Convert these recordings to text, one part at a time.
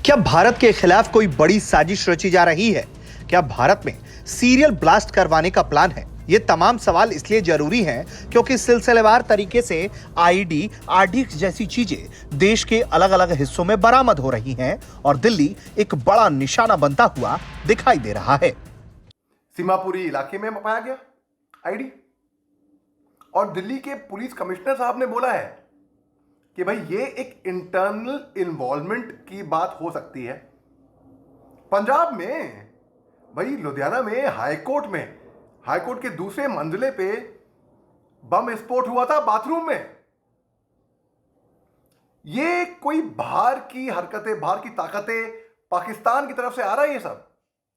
क्या भारत के खिलाफ कोई बड़ी साजिश रची जा रही है? क्या भारत में सीरियल ब्लास्ट करवाने का प्लान है? ये तमाम सवाल इसलिए जरूरी हैं क्योंकि सिलसिलेवार तरीके से आईडी, आरडीएक्स जैसी चीजें देश के अलग अलग हिस्सों में बरामद हो रही हैं और दिल्ली एक बड़ा निशाना बनता हुआ दिखाई दे रहा है। सीमापुरी इलाके में पाया गया आईडी और दिल्ली के पुलिस कमिश्नर साहब ने बोला है कि भाई ये एक इंटरनल इन्वॉल्वमेंट की बात हो सकती है। पंजाब में भाई लुधियाना में हाईकोर्ट के दूसरे मंजिले पे बम विस्फोट हुआ था बाथरूम में। ये कोई बाहर की हरकतें, बाहर की ताकतें पाकिस्तान की तरफ से आ रहा है ये सब,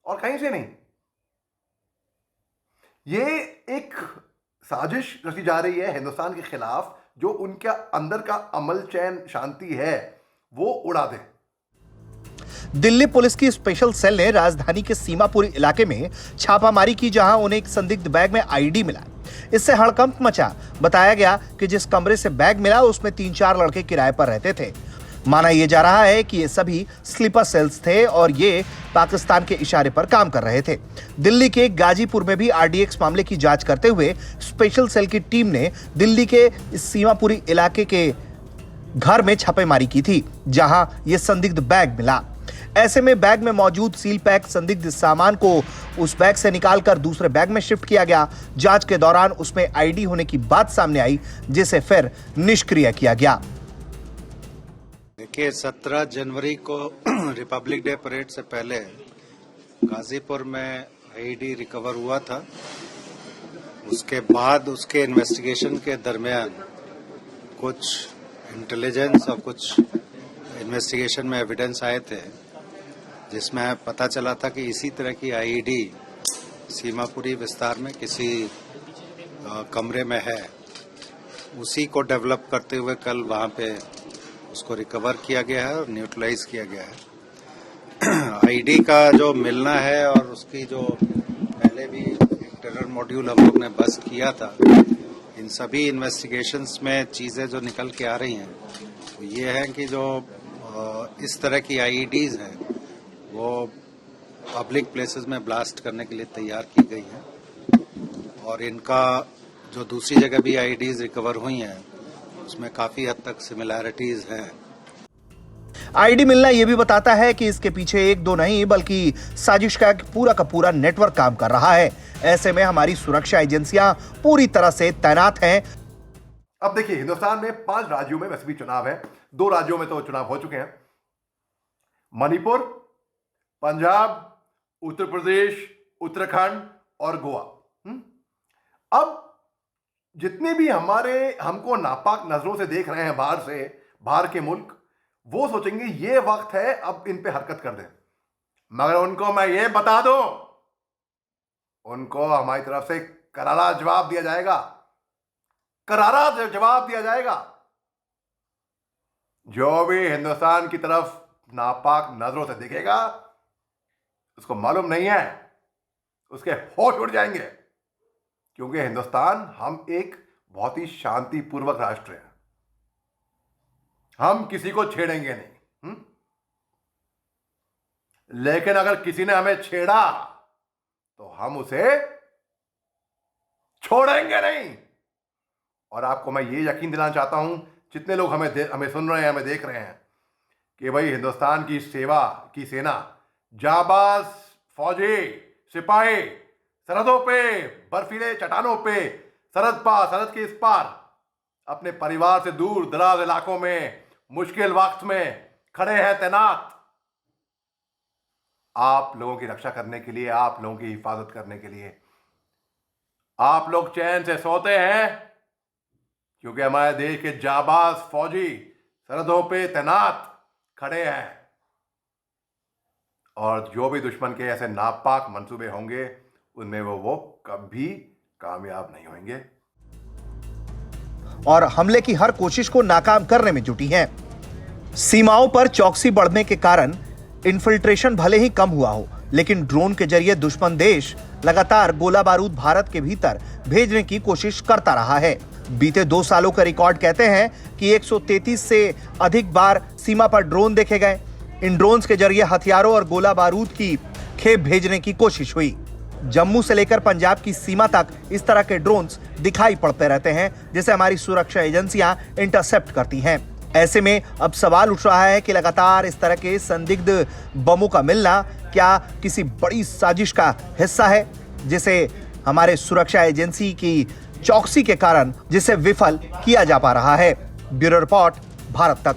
और कहीं से नहीं। ये एक साजिश रची जा रही है हिंदुस्तान के खिलाफ, जो उनके अंदर का अमल चैन शांति है वो उड़ा दे। दिल्ली पुलिस की स्पेशल सेल ने राजधानी के सीमापुरी इलाके में छापामारी की, जहां उन्हें एक संदिग्ध बैग में आईडी मिला। इससे हड़कंप मचा। बताया गया कि जिस कमरे से बैग मिला उसमें 3-4 लड़के किराए पर रहते थे। माना यह जा रहा है कि ये सभी स्लीपर सेल्स थे और ये पाकिस्तान के इशारे पर काम कर रहे थे। दिल्ली के गाजीपुर में भी आरडीएक्स मामले की जांच करते हुए स्पेशल सेल की टीम ने दिल्ली के सीमापुरी इलाके के घर में छापेमारी की थी, जहां यह संदिग्ध बैग मिला। ऐसे में बैग में मौजूद सील पैक संदिग्ध सामान को उस बैग से निकालकर दूसरे बैग में शिफ्ट किया गया। जांच के दौरान उसमें आईडी होने की बात सामने आई, जिसे फिर निष्क्रिय किया गया। देखिए, 17 जनवरी को रिपब्लिक डे परेड से पहले गाजीपुर में आईडी रिकवर हुआ था। उसके बाद उसके इन्वेस्टिगेशन के दरमियान कुछ इंटेलिजेंस और कुछ इन्वेस्टिगेशन में एविडेंस आए थे, जिसमें पता चला था कि इसी तरह की आईडी सीमापुरी विस्तार में किसी कमरे में है। उसी को डेवलप करते हुए कल वहां पे उसको रिकवर किया गया है और न्यूट्रलाइज किया गया है। आईडी का जो मिलना है और उसकी जो पहले भी एक टेरर मॉड्यूल हम लोग ने बस्ट किया था, इन सभी इन्वेस्टिगेशंस में चीजें जो निकल के आ रही हैं तो ये है कि जो इस तरह की आईडीज हैं वो पब्लिक प्लेसेस में ब्लास्ट करने के लिए तैयार की गई हैं और इनका जो दूसरी जगह भी आईडीज रिकवर हुई हैं उसमें काफी हद तक सिमिलैरिटीज हैं। आईडी मिलना यह भी बताता है कि इसके पीछे एक दो नहीं बल्कि साजिश का पूरा नेटवर्क काम कर रहा है। ऐसे में हमारी सुरक्षा एजेंसियां पूरी तरह से तैनात हैं। अब देखिए, हिंदुस्तान में 5 राज्यों में वैसे भी चुनाव है। 2 राज्यों में तो चुनाव हो चुके हैं, मणिपुर, पंजाब, उत्तर प्रदेश, उत्तराखंड और गोवा। अब जितने भी हमको नापाक नजरों से देख रहे हैं बाहर के मुल्क, वो सोचेंगे ये वक्त है अब इन पे हरकत कर दें। मगर उनको मैं ये बता दूं, उनको हमारी तरफ से करारा जवाब दिया जाएगा। जो भी हिंदुस्तान की तरफ नापाक नजरों से देखेगा, उसको मालूम नहीं है, उसके होश उड़ जाएंगे, क्योंकि हिंदुस्तान, हम एक बहुत ही शांतिपूर्वक राष्ट्र है। हम किसी को छेड़ेंगे नहीं। लेकिन अगर किसी ने हमें छेड़ा तो हम उसे छोड़ेंगे नहीं। और आपको मैं ये यकीन दिलाना चाहता हूं, जितने लोग हमें सुन रहे हैं, हमें देख रहे हैं, कि भाई हिंदुस्तान की सेना, जाबाज फौजी सिपाही सरहदों पे, बर्फीले चट्टानों पे, सरहद के इस पार अपने परिवार से दूर दराज इलाकों में मुश्किल वक्त में खड़े हैं तैनात, आप लोगों की रक्षा करने के लिए, आप लोगों की हिफाजत करने के लिए। आप लोग चैन से सोते हैं क्योंकि हमारे देश के जाबाज फौजी सरहदों पे तैनात खड़े हैं, और जो भी दुश्मन के ऐसे नापाक मंसूबे होंगे उनमें वो कभी कामयाब नहीं होंगे और हमले की हर कोशिश को नाकाम करने में जुटी हैं। सीमाओं पर चौकसी बढ़ने के कारण इन्फिल्ट्रेशन भले ही कम हुआ हो, लेकिन ड्रोन के जरिए दुश्मन देश लगातार गोला बारूद भारत के भीतर भेजने की कोशिश करता रहा है। बीते 2 सालों का रिकॉर्ड कहते हैं कि 133 से अधिक बार सीमा पर ड्रोन देखे गए। इन ड्रोन्स के जरिए हथियारों और गोला बारूद की खेप भेजने की कोशिश हुई। जम्मू से लेकर पंजाब की सीमा तक इस तरह के ड्रोन्स दिखाई पड़ते रहते हैं, जिसे हमारी सुरक्षा एजेंसियां इंटरसेप्ट करती हैं। ऐसे में अब सवाल उठ रहा है कि लगातार इस तरह के संदिग्ध बमों का मिलना क्या किसी बड़ी साजिश का हिस्सा है, जिसे हमारे सुरक्षा एजेंसी की चौकसी के कारण जिसे विफल किया जा पा रहा है। ब्यूरो रिपोर्ट, भारत तक।